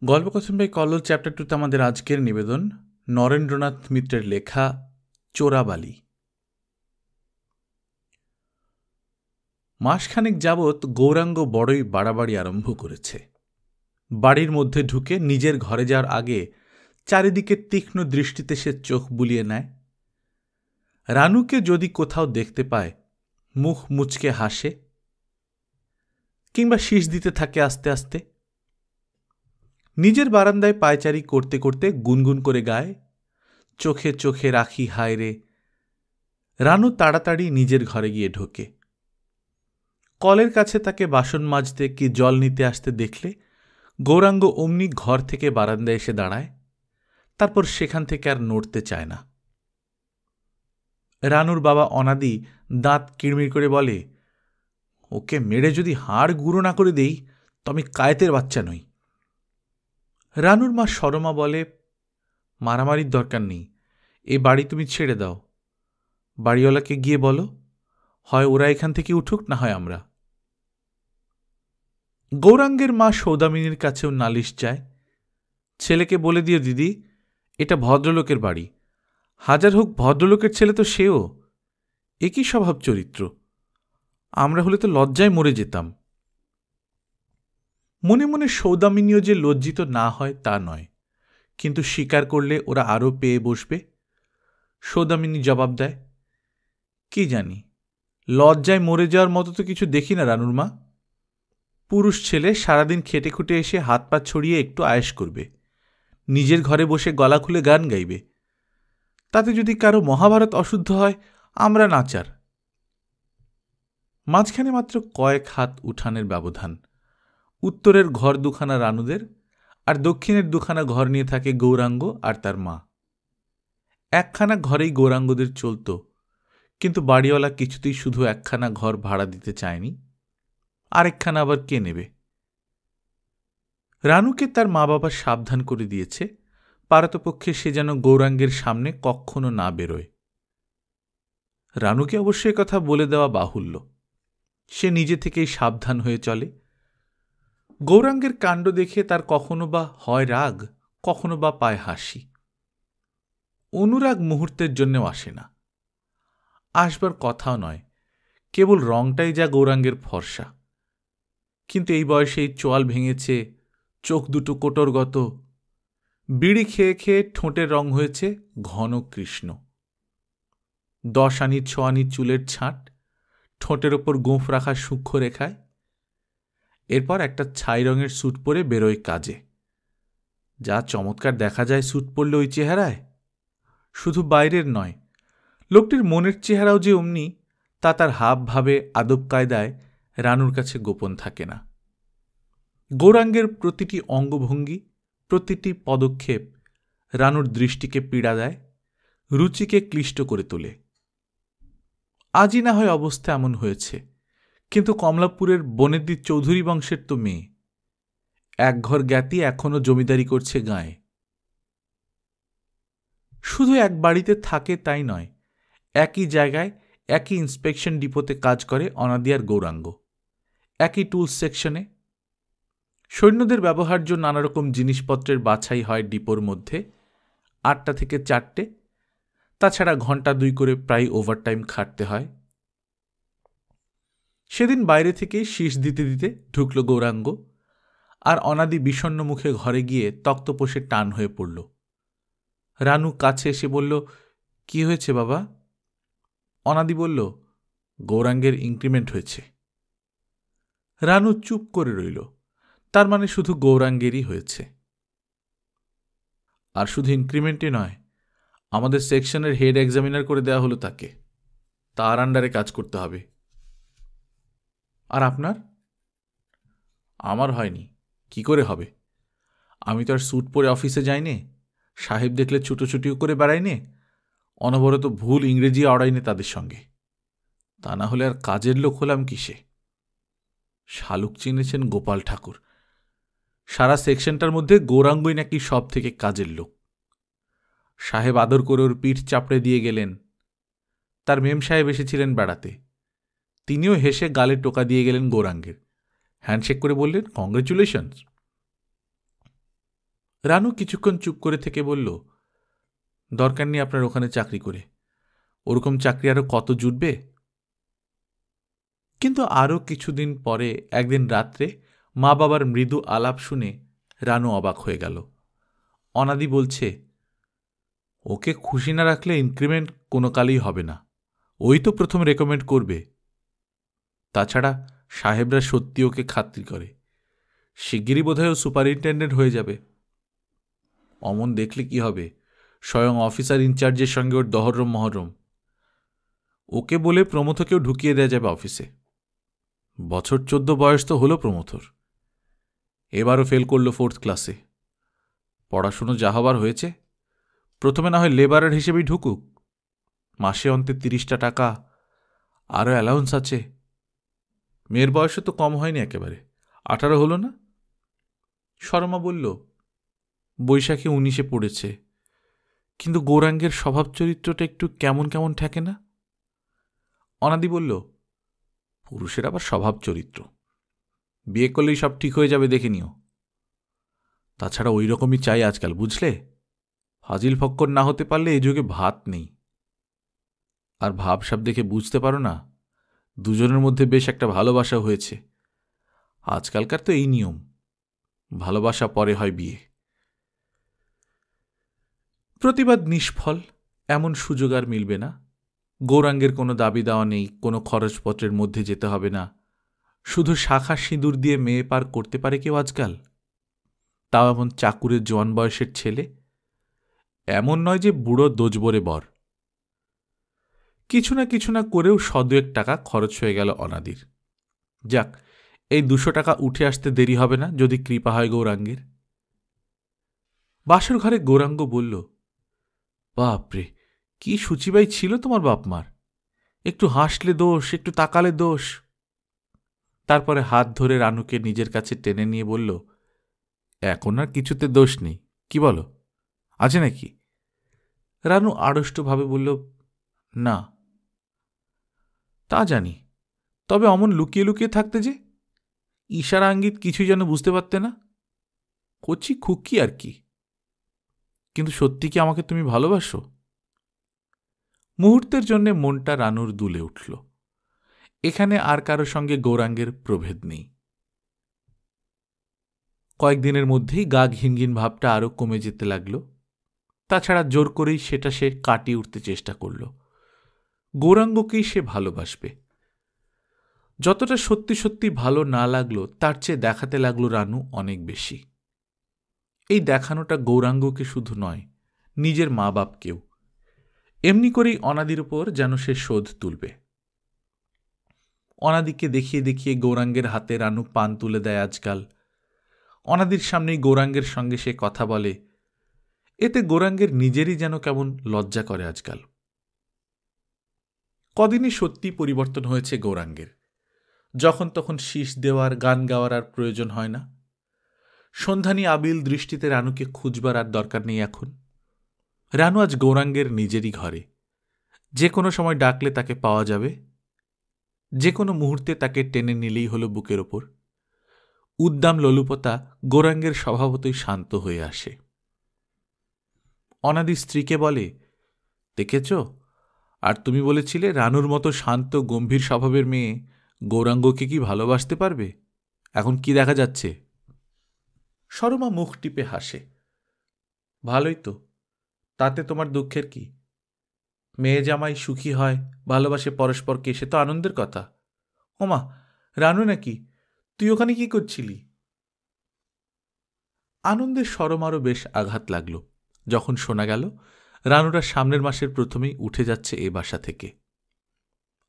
গল্পকথন by Kallol chapter 2তে আমাদের আজকের নিবেদন নরেন্দ্রনাথ মিত্রের লেখা চোরাবালি। মাসখানেক যাবৎ গৌরাঙ্গ বড়ই বাড়াবাড়ি আরম্ভ করেছে। বাড়ির মধ্যে ঢুকে নিজের ঘরে যাওয়ার আগে চারিদিকে তীক্ষ্ণ দৃষ্টিতে সে চোখ বুলিয়ে নেয়। রানুকে যদি কোথাও দেখতে পায় মুখ মুচকে হাসে কিংবা শীষ দিতে থাকে আস্তে আস্তে। নিজের বারান্দায় পায়চারি করতে করতে গুনগুন করে গায়, চোখে চোখে রাখি হায় রে। রানু তাড়াতাড়ি নিজের ঘরে গিয়ে ঢোকে। কলের কাছে তাকে বাসন মাজতে কি জল নিতে আসতে দেখলে গৌরাঙ্গ অমনি ঘর থেকে বারান্দায় এসে দাঁড়ায়, তারপর সেখান থেকে আর নড়তে চায় না। রানুর বাবা অনাদি দাঁত কিড়মিড় করে বলে, ওকে মেরে যদি হাড় গুঁড়ো না করে দেই তো আমি কায়েতের বাচ্চা নই। রানুর মা সরমা বলে, মারামারির দরকার নেই, এ বাড়ি তুমি ছেড়ে দাও। বাড়িওয়ালাকে গিয়ে বলো, হয় ওরা এখান থেকে উঠুক, না হয় আমরা। গৌরাঙ্গের মা সৌদামিনীর কাছেও নালিশ যায়, ছেলেকে বলে দিও দিদি, এটা ভদ্রলোকের বাড়ি, হাজার হোক ভদ্রলোকের ছেলে তো সেও, একই স্বভাব চরিত্র, আমরা হলে তো লজ্জায় মরে যেতাম। মনে মনে সৌদামিনীও যে লজ্জিত না হয় তা নয়, কিন্তু স্বীকার করলে ওরা আরও পেয়ে বসবে। সৌদামিনী জবাব দেয়, কি জানি, লজ্জায় মরে যাওয়ার মতো তো কিছু দেখি না রানুর মা। পুরুষ ছেলে সারাদিন খেটে খুটে এসে হাত পা ছড়িয়ে একটু আয়েশ করবে, নিজের ঘরে বসে গলা খুলে গান গাইবে, তাতে যদি কারো মহাভারত অশুদ্ধ হয় আমরা নাচার। মাঝখানে মাত্র কয়েক হাত উঠানের ব্যবধান। উত্তরের ঘর দুখানা রানুদের, আর দক্ষিণের দুখানা ঘর নিয়ে থাকে গৌরাঙ্গ আর তার মা। একখানা ঘরেই গৌরাঙ্গদের চলত, কিন্তু বাড়িওয়ালা কিছুতেই শুধু একখানা ঘর ভাড়া দিতে চায়নি, আরেকখানা আবার কে নেবে। রানুকে তার মা বাবা সাবধান করে দিয়েছে, পারতপক্ষে সে যেন গৌরাঙ্গের সামনে কখনো না বেরোয়। রানুকে অবশ্যই কথা বলে দেওয়া বাহুল্য, সে নিজে থেকেই সাবধান হয়ে চলে। গৌরাঙ্গের কাণ্ড দেখে তার কখনো বা হয় রাগ, কখনো বা পায় হাসি। অনুরাগ মুহূর্তের জন্যেও আসে না, আসবার কথাও নয়, কেবল রংটাই যা গৌরাঙ্গের ফর্সা। কিন্তু এই বয়সে এই চোয়াল ভেঙেছে, চোখ দুটো কোটরগত, বিড়ি খেয়ে খেয়ে ঠোঁটের রং হয়েছে ঘন কৃষ্ণ। 10 আনির 6 আনির চুলের ছাঁট, ঠোঁটের ওপর গোঁফ রাখা সূক্ষ্ম রেখায়। এরপর একটা ছাই রঙের স্যুট পরে বেরোয় কাজে। যা চমৎকার দেখা যায় স্যুট পরলে ওই চেহারায়, শুধু বাইরের নয়, লোকটির মনের চেহারাও যে অমনি তা তার হাব ভাবে আদব কায়দায় রানুর কাছে গোপন থাকে না। গৌরাঙ্গের প্রতিটি অঙ্গভঙ্গি, প্রতিটি পদক্ষেপ রানুর দৃষ্টিকে পীড়া দেয়, রুচিকে ক্লিষ্ট করে তোলে। আজই না হয় অবস্থা এমন হয়েছে, কিন্তু কমলাপুরের বনেদি চৌধুরী বংশের তো মেয়ে, এক ঘর জ্ঞাতি এখনো জমিদারি করছে গাঁয়ে। শুধু এক বাড়িতে থাকে তাই নয়, একই জায়গায় একই ইন্সপেকশন ডিপোতে কাজ করে অনাদি আর গৌরাঙ্গ, একই টুলস সেকশনে। সৈন্যদের ব্যবহার্য নানারকম জিনিসপত্রের বাছাই হয় ডিপোর মধ্যে 8টা থেকে 4টে, তাছাড়া ঘণ্টা 2 করে প্রায় ওভারটাইম খাটতে হয়। সেদিন বাইরে থেকে শীষ দিতে দিতে ঢুকল গৌরাঙ্গ, আর অনাদি বিষণ্ণ মুখে ঘরে গিয়ে তক্তপোষে টান হয়ে পড়ল। রানু কাছে এসে বলল, কি হয়েছে বাবা? অনাদি বলল, গৌরাঙ্গের ইনক্রিমেন্ট হয়েছে। রানু চুপ করে রইল, তার মানে শুধু গৌরাঙ্গেরই হয়েছে। আর শুধু ইনক্রিমেন্টই নয়, আমাদের সেকশনের হেড এক্সামিনার করে দেওয়া হলো তাকে, তার আন্ডারে কাজ করতে হবে। আর আপনার? আমার হয়নি, কি করে হবে? আমি তো আর স্যুট পরে অফিসে যাইনে, সাহেব দেখলে ছুটোছুটিও করে বেড়াইনে, অনবরত ভুল ইংরেজি আড়াইনে তাদের সঙ্গে, তা না হলে আর কাজের লোক হলাম কিসে? শালুক চিনেছেন গোপাল ঠাকুর, সারা সেকশনটার মধ্যে গৌরাঙ্গই নাকি সব থেকে কাজের লোক। সাহেব আদর করে ওর পিঠ চাপড়ে দিয়ে গেলেন। তার মেম সাহেব এসেছিলেন বেড়াতে, তিনিও হেসে গালে টোকা দিয়ে গেলেন গৌরাঙ্গের, হ্যান্ডশেক করে বললেন, কংগ্রেচুলেশনস। রানু কিছুক্ষণ চুপ করে থেকে বলল, দরকার নেই আপনার ওখানে চাকরি করে, ওরকম চাকরি আরও কত জুটবে। কিন্তু আরও কিছুদিন পরে একদিন রাত্রে মা বাবার মৃদু আলাপ শুনে রানু অবাক হয়ে গেল। অনাদি বলছে, ওকে খুশি না রাখলে ইনক্রিমেন্ট কোনো কালেই হবে না, ওই তো প্রথম রেকমেন্ড করবে। তাছাড়া সাহেবরা সত্যি ওকে খাতির করে, শিগগিরই বোধহয় ও সুপারিনটেন্ডেন্ট হয়ে যাবে। অমন দেখলে কি হবে, স্বয়ং অফিসার ইনচার্জের সঙ্গে ওর দহরম মহরম। ওকে বলে প্রমথকেও ঢুকিয়ে দেওয়া যাবে অফিসে। বছর 14 বয়স তো হলো প্রমথর, এবারও ফেল করল 4th ক্লাসে। পড়াশুনো যা হবার হয়েছে, প্রথমে না হয় লেবারার হিসেবেই ঢুকুক, মাসে অন্তে 30টা টাকা, আরও অ্যালাউন্স আছে। মেয়ের বয়সও তো কম হয়নি, একেবারে 18 হলো না। শর্মা বলল, বৈশাখী 19-এ পড়েছে, কিন্তু গৌরাঙ্গের স্বভাব চরিত্রটা একটু কেমন কেমন ঠেকে না। অনাদি বলল, পুরুষের আবার স্বভাব চরিত্র, বিয়ে করলেই সব ঠিক হয়ে যাবে দেখে নিও। তাছাড়া ওই রকমই চাই আজকাল, বুঝলে? ফাজিল ফক্কর না হতে পারলে এই যুগে ভাত নেই। আর ভাবসাব দেখে বুঝতে পারো না, দুজনের মধ্যে বেশ একটা ভালোবাসা হয়েছে। আজকালকার তো এই নিয়ম, ভালোবাসা পরে হয় বিয়ে। প্রতিবাদ নিষ্ফল, এমন সুযোগ আর মিলবে না। গৌরাঙ্গের কোনো দাবি দেওয়া নেই, কোনো খরচপত্রের মধ্যে যেতে হবে না। শুধু শাখা সিঁদুর দিয়ে মেয়ে পার করতে পারে কেউ আজকাল? তাও এমন চাকুরের জোয়ান বয়সের ছেলে, এমন নয় যে বুড়ো দোজবরে বর। কিছু না করেও 100-2 টাকা খরচ হয়ে গেল অনাদির। যাক, এই 200 টাকা উঠে আসতে দেরি হবে না যদি কৃপা হয় গৌরাঙ্গের। বাসর ঘরে গৌরাঙ্গ বলল, বাপরে, কি সূচিবাই ছিল তোমার বাপমার! একটু হাসলে দোষ, একটু তাকালে দোষ। তারপরে হাত ধরে রানুকে নিজের কাছে টেনে নিয়ে বলল, এখন আর কিছুতে দোষ নেই, কি বলো, আছে নাকি? রানু আড়ষ্টভাবে বলল, না। তা জানি, তবে অমন লুকিয়ে লুকিয়ে থাকতে যে, ইশারা আঙ্গিত কিছুই যেন বুঝতে পারতে না। কচি খুকি আর কি। কিন্তু সত্যি কি আমাকে তুমি ভালোবাসো? মুহূর্তের জন্যে মনটা রানুর দুলে উঠল। এখানে আর কারো সঙ্গে গৌরাঙ্গের প্রভেদ নেই। কয়েকদিনের মধ্যেই গা ঘিনঘিন ভাবটা আরও কমে যেতে লাগল। তাছাড়া জোর করেই সেটা সে কাটিয়ে উঠতে চেষ্টা করল। গৌরাঙ্গকেই সে ভালোবাসবে। যতটা সত্যি সত্যি ভালো না লাগলো, তার চেয়ে দেখাতে লাগলো রানু অনেক বেশি। এই দেখানোটা গৌরাঙ্গকে শুধু নয়, নিজের মা বাপকেও। এমনি করেই অনাদির উপর যেন সে শোধ তুলবে। অনাদিকে দেখিয়ে দেখিয়ে গৌরাঙ্গের হাতে রানু পান তুলে দেয় আজকাল। অনাদির সামনেই গৌরাঙ্গের সঙ্গে সে কথা বলে। এতে গৌরাঙ্গের নিজেরই যেন কেমন লজ্জা করে আজকাল। কদিনই সত্যি পরিবর্তন হয়েছে গৌরাঙ্গের। যখন তখন শীষ দেওয়ার, গান গাওয়ার আর প্রয়োজন হয় না। সন্ধানী আবিল দৃষ্টিতে রানুকে খুঁজবার আর দরকার নেই এখন। রানু আজ গৌরাঙ্গের নিজেরই ঘরে। যে কোনো সময় ডাকলে তাকে পাওয়া যাবে, যে কোনো মুহূর্তে তাকে টেনে নিলেই হলো বুকের ওপর। উদ্দাম লোলুপতা গৌরাঙ্গের স্বভাবতই শান্ত হয়ে আসে। অনাদি স্ত্রীকে বলে, দেখেছ, আর তুমি বলেছিলে রানুর মতো শান্ত গম্ভীর স্বভাবের মেয়ে গৌরাঙ্গকে কি ভালোবাসতে পারবে? এখন কি দেখা যাচ্ছে? সরমা মুখ টিপে হাসে। ভালোই তো, তাতে তোমার দুঃখের কি? মেয়ে জামাই সুখী হয়, ভালোবাসে পরস্পরকে, সে তো আনন্দের কথা। ওমা, রানু নাকি? তুই ওখানে কি করছিলি? আনন্দের সরমারও বেশ আঘাত লাগল যখন শোনা গেল রানুরা সামনের মাসের প্রথমেই উঠে যাচ্ছে এ বাসা থেকে।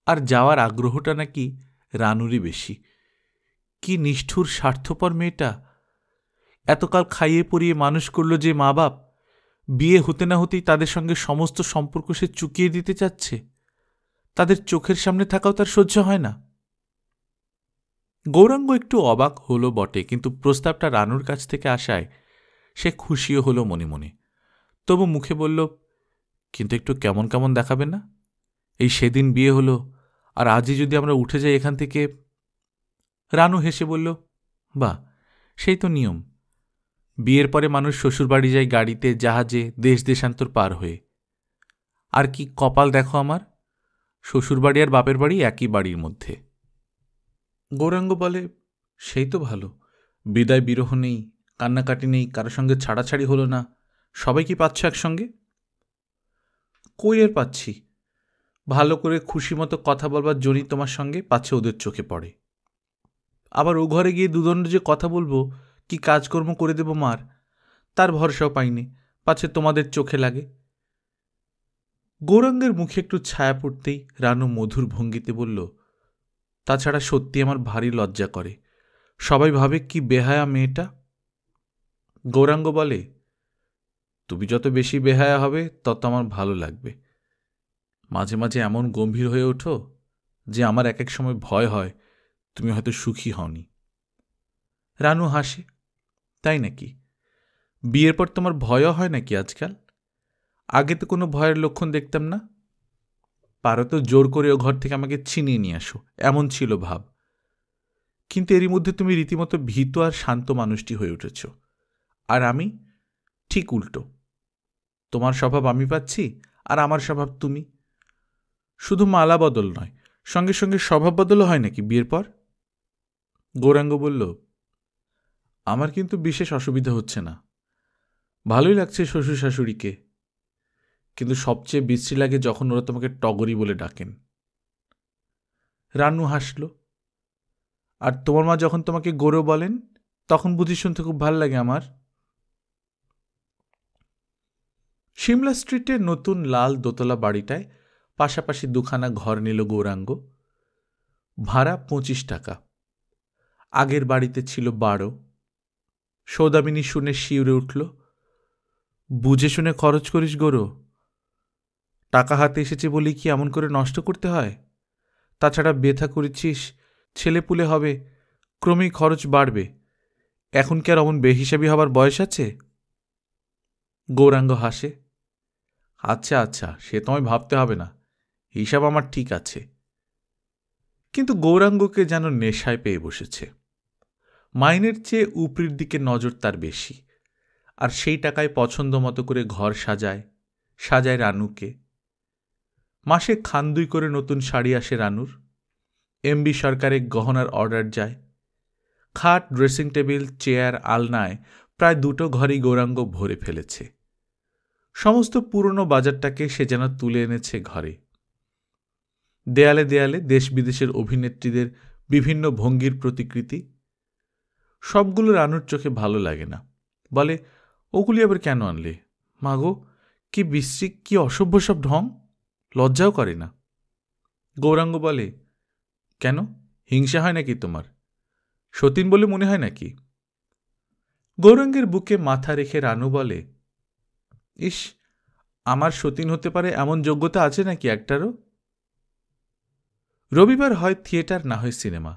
আর যাওয়ার আগ্রহটা নাকি রানুরই বেশি। কি নিষ্ঠুর স্বার্থপর মেয়েটা! এতকাল খাইয়ে পরিয়ে মানুষ করল যে মা বাপ, বিয়ে হতে না হতেই তাদের সঙ্গে সমস্ত সম্পর্ক সে চুকিয়ে দিতে চাচ্ছে। তাদের চোখের সামনে থাকাও তার সহ্য হয় না। গৌরাঙ্গ একটু অবাক হলো বটে, কিন্তু প্রস্তাবটা রানুর কাছ থেকে আসায় সে খুশিও হলো মনে মনে। তবু মুখে বলল, কিন্তু একটু কেমন কেমন দেখাবে না? এই সেদিন বিয়ে হলো, আর আজই যদি আমরা উঠে যাই এখান থেকে। রানু হেসে বলল, বাহ, সেই তো নিয়ম। বিয়ের পরে মানুষ শ্বশুরবাড়ি যায় গাড়িতে, জাহাজে, দেশ দেশান্তর পার হয়ে। আর কি কপাল দেখো আমার, শ্বশুরবাড়ি আর বাপের বাড়ি একই বাড়ির মধ্যে। গৌরাঙ্গ বলে, সেই তো ভালো, বিদায় বিরহ নেই, কান্নাকাটি নেই, কারোর সঙ্গে ছাড়াছাড়ি হলো না, সবাই কি পাচ্ছ একসঙ্গে? কই এর পাচ্ছি, ভালো করে খুশি মতো কথা বলবার জন্যই তোমার সঙ্গে পাচ্ছে ওদের চোখে পড়ে। আবার ও ঘরে গিয়ে দুদণ্ড যে কথা বলবো, কি কাজকর্ম করে দেব মার, তার ভরসাও পাইনি, পাচ্ছে তোমাদের চোখে লাগে। গৌরাঙ্গের মুখে একটু ছায়া পড়তেই রানু মধুর ভঙ্গিতে বলল, তাছাড়া সত্যি আমার ভারী লজ্জা করে, সবাই ভাবে কি বেহায়া মেয়েটা। গৌরাঙ্গ বলে, তুমি যত বেশি বেহায়া হবে তত আমার ভালো লাগবে। মাঝে মাঝে এমন গম্ভীর হয়ে ওঠো যে আমার এক এক সময় ভয় হয় তুমি হয়তো সুখী হওনি। রানু হাসে, তাই নাকি? বিয়ের পর তোমার ভয়ও হয় নাকি আজকাল? আগে তো কোনো ভয়ের লক্ষণ দেখতাম না। পারো তো জোর করে ও ঘর থেকে আমাকে ছিনিয়ে নিয়ে আসো, এমন ছিল ভাব। কিন্তু এরই মধ্যে তুমি রীতিমতো ভীত আর শান্ত মানুষটি হয়ে উঠেছ। আর আমি ঠিক উল্টো, তোমার স্বভাব আমি পাচ্ছি আর আমার স্বভাব তুমি। শুধু মালা বদল নয়, সঙ্গে সঙ্গে স্বভাব বদলও হয় নাকি বিয়ের পর? গৌরাঙ্গ বলল, আমার কিন্তু বিশেষ অসুবিধা হচ্ছে না, ভালোই লাগছে শ্বশুর শাশুড়িকে, কিন্তু সবচেয়ে বিশ্রী লাগে যখন ওরা তোমাকে টগরি বলে ডাকেন। রানু হাসল, আর তোমার মা যখন তোমাকে গৌরব বলেন তখন বুঝি শুনতে খুব ভাল লাগে আমার। সিমলা স্ট্রিটের নতুন লাল দোতলা বাড়িটায় পাশাপাশি দুখানা ঘর নিল গৌরাঙ্গ। ভাড়া 25 টাকা। আগের বাড়িতে ছিল 12। সৌদামিনী শুনে শিউরে উঠল, বুঝে শুনে খরচ করিস গৌর, টাকা হাতে এসেছে বলি কি এমন করে নষ্ট করতে হয়? তাছাড়া বেথা করেছিস, ছেলেপুলে হবে, ক্রমেই খরচ বাড়বে, এখন কি আর অমন বেহিসাবি হবার বয়স আছে? গৌরাঙ্গ হাসে, আচ্ছা আচ্ছা, সে তোমায় ভাবতে হবে না, হিসাব আমার ঠিক আছে। কিন্তু গৌরাঙ্গকে যেন নেশায় পেয়ে বসেছে। মাইনের চেয়ে উপরির দিকে নজর তার বেশি, আর সেই টাকায় পছন্দ মতো করে ঘর সাজায়, সাজায় রানুকে। মাসে খান 2 করে নতুন শাড়ি আসে রানুর। এমবি সরকারে গহনার অর্ডার যায়। খাট, ড্রেসিং টেবিল, চেয়ার, আলনায় প্রায় 2টো ঘরই গৌরাঙ্গ ভরে ফেলেছে। সমস্ত পুরনো বাজারটাকে সে যেন তুলে এনেছে ঘরে। দেয়ালে দেয়ালে দেশ বিদেশের অভিনেত্রীদের বিভিন্ন ভঙ্গির প্রতিকৃতি। সবগুলো রানুর চোখে ভালো লাগে না, বলে, ওগুলি আবার কেন আনলে? মাগো, কি বিশ্রী, কি অসভ্য সব ঢং, লজ্জাও করে না। গৌরাঙ্গ বলে, কেন, হিংসা হয় নাকি তোমার? সতীন বলে মনে হয় নাকি? গৌরাঙ্গের বুকে মাথা রেখে রানু বলে, ইস, আমার সতীন হতে পারে এমন যোগ্যতা আছে নাকি একটারও? রবিবার হয় থিয়েটার, না হয় সিনেমা।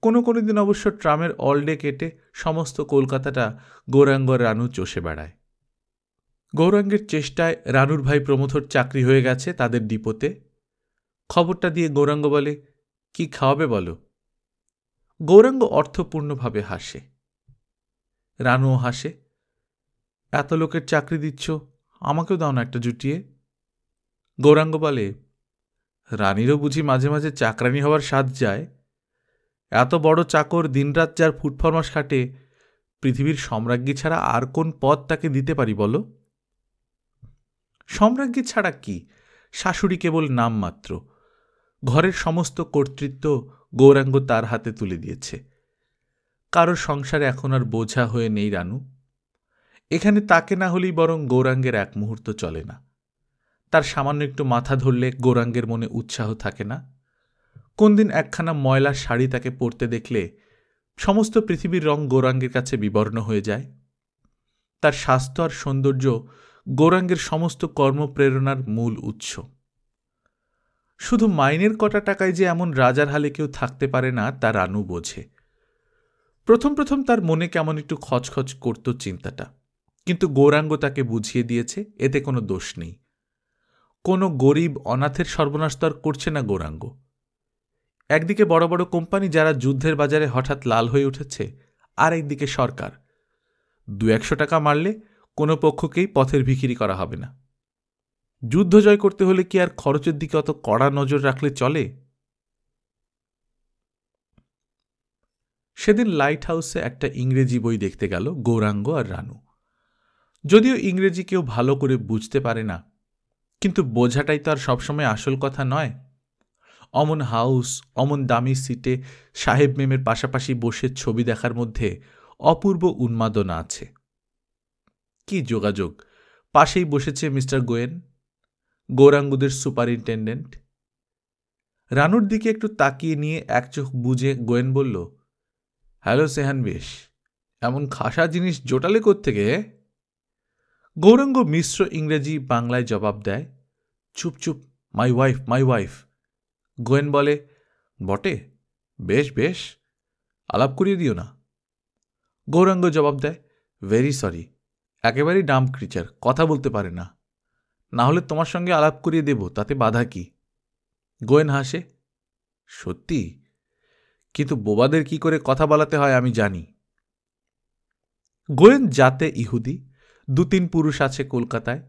কোনো কোনো দিন অবশ্য ট্রামের অল ডে কেটে সমস্ত কলকাতাটা গৌরাঙ্গ রানু চষে বেড়ায়। গৌরাঙ্গের চেষ্টায় রানুর ভাই প্রমথর চাকরি হয়ে গেছে তাদের ডিপোতে। খবরটা দিয়ে গৌরাঙ্গ বলে, কি খাওয়াবে বলো? গৌরাঙ্গ অর্থপূর্ণভাবে হাসে। রানুও হাসে, এত লোকের চাকরি দিচ্ছ, আমাকেও দাও না একটা জুটিয়ে। গৌরাঙ্গ বলে, রানীরও বুঝি মাঝে মাঝে চাকরানি হওয়ার স্বাদ যায়? এত বড় চাকর, দিনরাত যার ফুটফরমাস খাটে, পৃথিবীর সম্রাজ্ঞী ছাড়া আর কোন পদ তাকে দিতে পারি বলো? সম্রাজ্ঞী ছাড়া কি, শাশুড়ি কেবল নাম মাত্র। ঘরের সমস্ত কর্তৃত্ব গৌরাঙ্গ তার হাতে তুলে দিয়েছে। কারোর সংসারে এখন আর বোঝা হয়ে নেই রানু। এখানে তাকে না হলেই বরং গৌরাঙ্গের এক মুহূর্ত চলে না। তার সামান্য একটু মাথা ধরলে গৌরাঙ্গের মনে উৎসাহ থাকে না। কোন দিন একখানা ময়লা শাড়ি তাকে পরতে দেখলে সমস্ত পৃথিবীর রং গৌরাঙ্গের কাছে বিবর্ণ হয়ে যায়। তার স্বাস্থ্য আর সৌন্দর্য গৌরাঙ্গের সমস্ত কর্মপ্রেরণার মূল উৎস। শুধু মাইনের কটা টাকায় যে এমন রাজার হালে কেউ থাকতে পারে না তা রানু বোঝে। প্রথম প্রথম তার মনে কেমন একটু খচখচ করত চিন্তাটা, কিন্তু গৌরাঙ্গ তাকে বুঝিয়ে দিয়েছে এতে কোনো দোষ নেই। কোনো গরিব অনাথের সর্বনাশ তো আর করছে না গৌরাঙ্গ। একদিকে বড় বড় কোম্পানি যারা যুদ্ধের বাজারে হঠাৎ লাল হয়ে উঠেছে, আর একদিকে সরকার, 200 টাকা মারলে কোনো পক্ষকেই পথের ভিখিরি করা হবে না। যুদ্ধ জয় করতে হলে কি আর খরচের দিকে অত কড়া নজর রাখলে চলে? সেদিন লাইট হাউসে একটা ইংরেজি বই দেখতে গেল গৌরাঙ্গ আর রানু। যদিও ইংরেজি কেউ ভালো করে বুঝতে পারে না, কিন্তু বোঝাটাই তো আর সবসময় আসল কথা নয়। অমন হাউস, অমন দামি সিটে সাহেব মেমের পাশাপাশি বসে ছবি দেখার মধ্যে অপূর্ব উন্মাদনা আছে। কি যোগাযোগ! পাশেই বসেছে মিস্টার গোয়েন, গৌরাঙ্গদের সুপারিনটেন্ডেন্ট। রানুর দিকে একটু তাকিয়ে নিয়ে এক চোখ বুজে গোয়েন বলল, হ্যালো সেহান, বেশ এমন খাসা জিনিস জোটালে কোত্থেকে? গৌরাঙ্গ মিশ্র ইংরেজি বাংলায় জবাব দেয়, চুপ চুপ, my wife, my wife. Gwyn বলে, বটে, বেশ বেশ, আলাপ করিয়ে দিও না। গৌরাঙ্গ জবাব দেয়, ভেরি সরি, একেবারেই ডাম্প ক্রিচার, কথা বলতে পারে না। না হলে তোমার সঙ্গে আলাপ করিয়ে দেব, তাতে বাধা কি? গোয়েন হাসে, সত্যি? কিন্তু বোবাদের কি করে কথা বলাতে হয় আমি জানি। গোয়েন জাতে ইহুদি, 2-3 পুরুষ আছে কলকাতায়।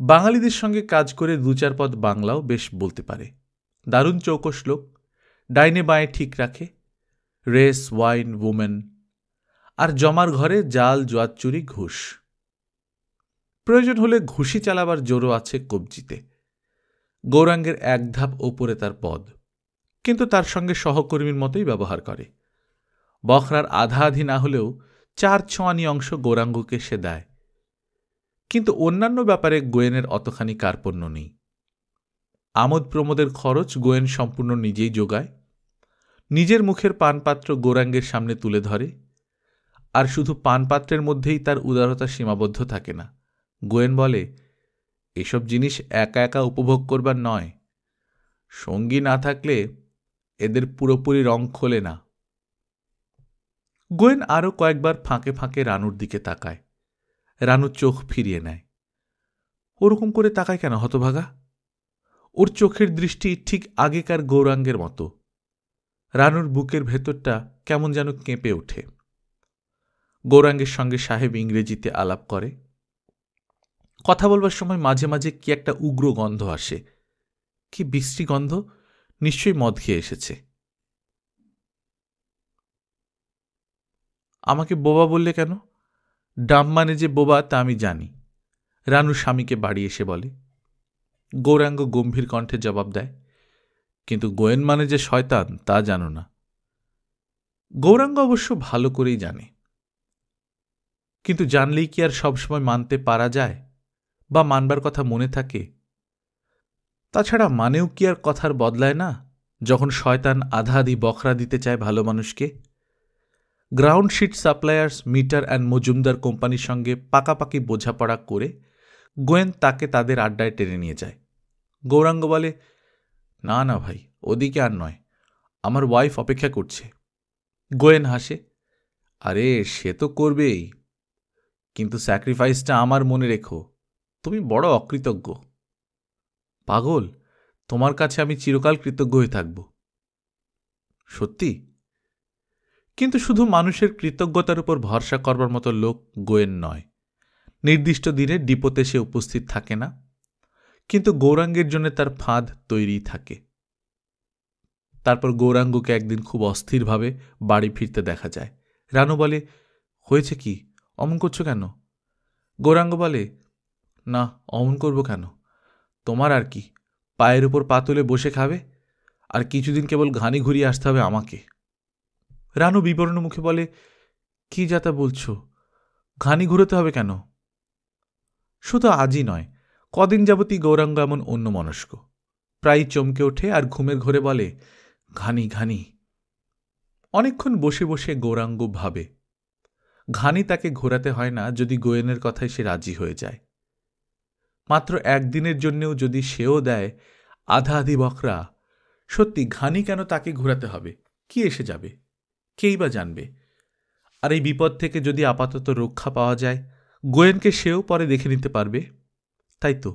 বাঙালিদের সঙ্গে কাজ করে 2-4 পদ বাংলাও বেশ বলতে পারে। দারুণ চৌকস লোক, ডাইনে বাঁয়ে ঠিক রাখে, রেস, ওয়াইন, ওমেন, আর জমার ঘরে জাল, জুয়াচুরি, ঘুষ। প্রয়োজন হলে ঘুষি চালাবার জোরও আছে কবজিতে। গৌরাঙ্গের এক ধাপ ওপরে তার পদ, কিন্তু তার সঙ্গে সহকর্মীর মতোই ব্যবহার করে। বখরার আধা আধি না হলেও 4/6 অংশ গৌরাঙ্গকে সে দেয়। কিন্তু অন্যান্য ব্যাপারে গোয়েনের অতখানি কার্পণ্য নেই। আমোদ প্রমোদের খরচ গোয়েন সম্পূর্ণ নিজেই যোগায়। নিজের মুখের পানপাত্র গৌরাঙ্গের সামনে তুলে ধরে, আর শুধু পানপাত্রের মধ্যেই তার উদারতা সীমাবদ্ধ থাকে না। গোয়েন বলে, এসব জিনিস একা একা উপভোগ করবার নয়, সঙ্গী না থাকলে এদের পুরোপুরি রং খোলে না। গোয়েন আরও কয়েকবার ফাঁকে ফাঁকে রানুর দিকে তাকায়। রানু চোখ ফিরিয়ে নেয়। ওরকম করে তাকায় কেন হতভাগা? ওর চোখের দৃষ্টি ঠিক আগেকার গৌরাঙ্গের মতো। রানুর বুকের ভেতরটা কেমন যেন কেঁপে ওঠে। গৌরাঙ্গের সঙ্গে সাহেব ইংরেজিতে আলাপ করে। কথা বলবার সময় মাঝে মাঝে কি একটা উগ্র গন্ধ আসে। কি বিশ্রী গন্ধ! নিশ্চয়ই মদ খেয়ে এসেছে। আমাকে বোবা বললে কেন? ডাম মানে যে বোবা তা আমি জানি, রানু স্বামীকে বাড়ি এসে বলে। গৌরাঙ্গ গম্ভীর কণ্ঠে জবাব দেয়, কিন্তু গোয়েন মানে যে শয়তান তা জানো না। গৌরাঙ্গ অবশ্য ভালো করেই জানে, কিন্তু জানলেই কি আর সবসময় মানতে পারা যায় বা মানবার কথা মনে থাকে? তাছাড়া মানেও কি আর কথার বদলায় না যখন শয়তান আধা আধি বখরা দিতে চায় ভালো মানুষকে? Ground sheet suppliers Mitter and Majumdar কোম্পানির সঙ্গে পাকাপাকি বোঝাপড়া করে গোয়েন তাকে তাদের আড্ডায় টেনে নিয়ে যায়। গৌরাঙ্গ বলে, না না ভাই, ওদিকে আর নয়, আমার ওয়াইফ অপেক্ষা করছে। গোয়েন হাসে, আরে সে তো করবেই, কিন্তু স্যাক্রিফাইসটা আমার মনে রেখো, তুমি বড় অকৃতজ্ঞ। পাগল, তোমার কাছে আমি চিরকাল কৃতজ্ঞ হয়ে থাকব। সত্যি? কিন্তু শুধু মানুষের কৃতজ্ঞতার উপর ভরসা করবার মতো লোক গোয়েন নয়। নির্দিষ্ট দিনে ডিপোতে সে উপস্থিত থাকে না, কিন্তু গৌরাঙ্গের জন্য তার ফাঁদ তৈরি থাকে। তারপর গৌরাঙ্গকে একদিন খুব অস্থিরভাবে বাড়ি ফিরতে দেখা যায়। রানু বলে, হয়েছে কি, অমন করছো কেন? গৌরাঙ্গ বলে, না, অমন করব কেন? তোমার আর কি, পায়ের উপর পা তুলে বসে খাবে, আর কিছুদিন কেবল ঘানি ঘুরিয়ে আসতে হবে আমাকে। রানু বিবর্ণ মুখে বলে, কি যাতা বলছো, ঘানি ঘুরোতে হবে কেন? শুধু আজই নয়, কদিন যাবতই গৌরাঙ্গ এমন অন্যমনস্ক। প্রায় চমকে ওঠে আর ঘুমের ঘোরে বলে, ঘানি ঘানি। অনেকক্ষণ বসে বসে গৌরাঙ্গ ভাবে, ঘানি তাকে ঘোরাতে হয় না যদি গোয়েনের কথায় সে রাজি হয়ে যায়। মাত্র একদিনের জন্যেও যদি সেও দেয় আধা আধি বকরা, সত্যি ঘানি কেন তাকে ঘোরাতে হবে? কি এসে যাবে? কেই বা জানবে? আর এই বিপদ থেকে যদি আপাতত রক্ষা পাওয়া যায়, গোয়েনকে সেও পরে দেখে নিতে পারবে। তাই তো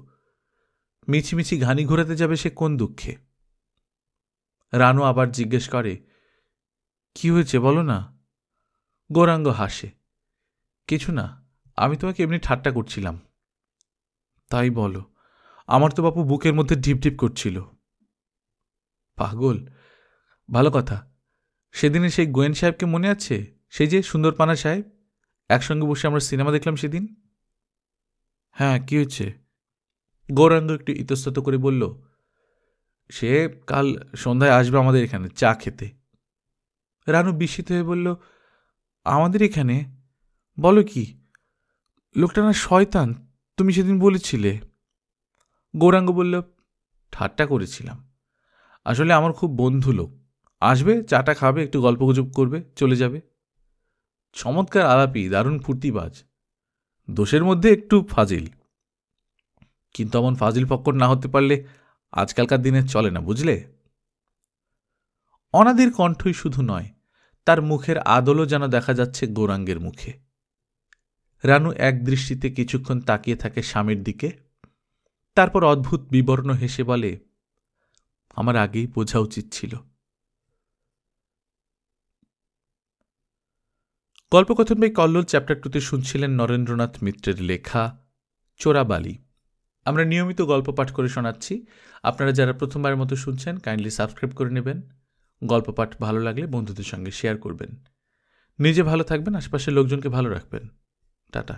মিছিমিছি ঘানি ঘোরাতে যাবে সে কোন দুঃখে? রানু আবার জিজ্ঞেস করে, কি হয়েছে বলো না? গৌরাঙ্গ হাসে, কিছু না, আমি তোমাকে এমনি ঠাট্টা করছিলাম। তাই বলো? আমার তো বাপু বুকের মধ্যে ঢিপ ঢিপ করছিল। পাগল, ভালো কথা। সেদিনে সেই গোয়েন সাহেবকে মনে আছে? সেই যে সুন্দরপানা সাহেব, একসঙ্গে বসে আমরা সিনেমা দেখলাম সেদিন। হ্যাঁ, কি হয়েছে? গৌরাঙ্গ একটু ইতস্তত করে বলল, সে কাল সন্ধ্যায় আসবে আমাদের এখানে চা খেতে। রানু বিস্মিত হয়ে বলল, আমাদের এখানে? বলো কি? লোকটা না শয়তান, তুমি সেদিন বলেছিলে। গৌরাঙ্গ বলল, ঠাট্টা করেছিলাম। আসলে আমার খুব বন্ধু লোক, আসবে, চাটা খাবে, একটু গল্পগুজব করবে, চলে যাবে। চমৎকার আলাপি, দারুণ ফুর্তিবাজ, দোষের মধ্যে একটু ফাজিল। কিন্তু এমন ফাজিল ফক্কর না হতে পারলে আজকালকার দিনে চলে না, বুঝলে? অনাদির কণ্ঠই শুধু নয়, তার মুখের আদলও যেন দেখা যাচ্ছে গৌরাঙ্গের মুখে। রানু এক দৃষ্টিতে কিছুক্ষণ তাকিয়ে থাকে স্বামীর দিকে, তারপর অদ্ভুত বিবর্ণ হেসে বলে, আমার আগেই বোঝা উচিত ছিল। গল্পকথন বাই কল্লোল চ্যাপ্টার 2তে শুনছিলেন নরেন্দ্রনাথ মিত্রের লেখা চোরাবালি। আমরা নিয়মিত গল্প পাঠ করে শোনাচ্ছি। আপনারা যারা প্রথমবারের মতো শুনছেন, কাইন্ডলি সাবস্ক্রাইব করে নেবেন। গল্প পাঠ ভালো লাগলে বন্ধুদের সঙ্গে শেয়ার করবেন। নিজে ভালো থাকবেন, আশেপাশের লোকজনকে ভালো রাখবেন। টাটা।